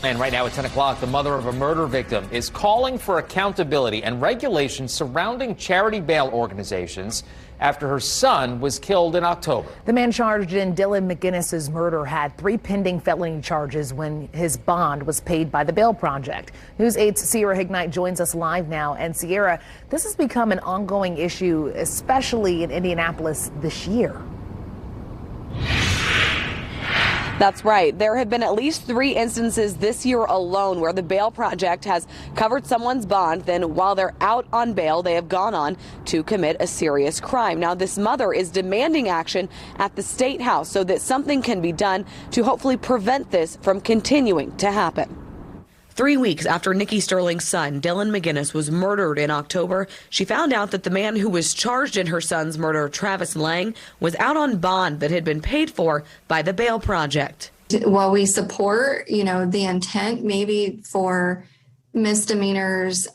And right now at 10 o'clock, the mother of a murder victim is calling for accountability and regulations surrounding charity bail organizations after her son was killed in October. The man charged in Dylan McGinnis's murder had 3 pending felony charges when his bond was paid by the Bail Project. News 8's Sierra Hignite joins us live now. And Sierra, this has become an ongoing issue, especially in Indianapolis this year. That's right. There have been at least 3 instances this year alone where the Bail Project has covered someone's bond. Then while they're out on bail, they have gone on to commit a serious crime. Now, this mother is demanding action at the State House so that something can be done to hopefully prevent this from continuing to happen. 3 weeks after Nikki Sterling's son, Dylan McGinnis, was murdered in October, she found out that the man who was charged in her son's murder, Travis Lang, was out on bond that had been paid for by the Bail Project. While we support, the intent maybe for misdemeanors,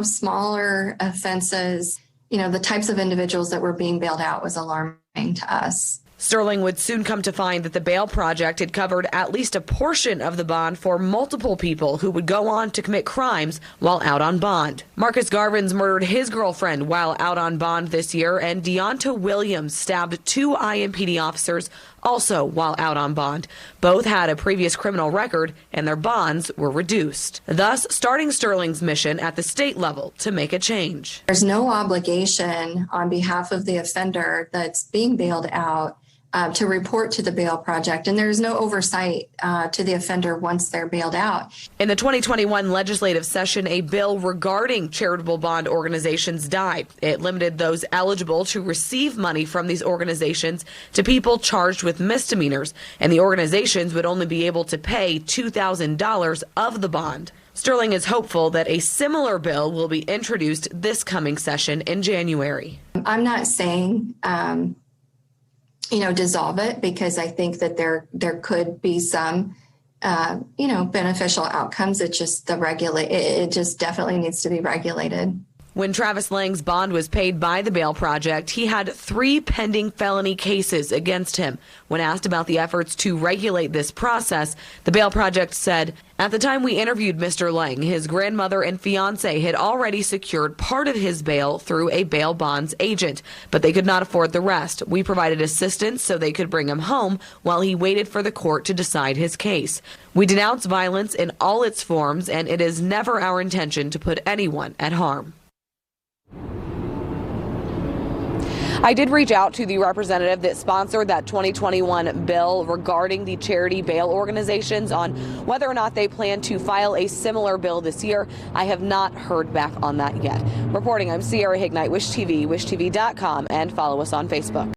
smaller offenses, the types of individuals that were being bailed out was alarming to us. Sterling would soon come to find that the Bail Project had covered at least a portion of the bond for multiple people who would go on to commit crimes while out on bond. Marcus Garvins murdered his girlfriend while out on bond this year, and Deonta Williams stabbed 2 IMPD officers also while out on bond. Both had a previous criminal record, and their bonds were reduced, thus starting Sterling's mission at the state level to make a change. There's no obligation on behalf of the offender that's being bailed out to report to the Bail Project, and there's no oversight to the offender once they're bailed out. In the 2021 legislative session, a bill regarding charitable bond organizations died. It limited those eligible to receive money from these organizations to people charged with misdemeanors, and the organizations would only be able to pay $2,000 of the bond. Sterling is hopeful that a similar bill will be introduced this coming session in January. I'm not saying dissolve it, because I think that there could be some, beneficial outcomes. It just definitely needs to be regulated. When Travis Lang's bond was paid by the Bail Project, he had 3 pending felony cases against him. When asked about the efforts to regulate this process, the Bail Project said, "At the time we interviewed Mr. Lang, his grandmother and fiance had already secured part of his bail through a bail bonds agent, but they could not afford the rest. We provided assistance so they could bring him home while he waited for the court to decide his case. We denounce violence in all its forms, and it is never our intention to put anyone at harm." I did reach out to the representative that sponsored that 2021 bill regarding the charity bail organizations on whether or not they plan to file a similar bill this year. I have not heard back on that yet. Reporting, I'm Sierra Hignite, WishTV, wishtv.com, and follow us on Facebook.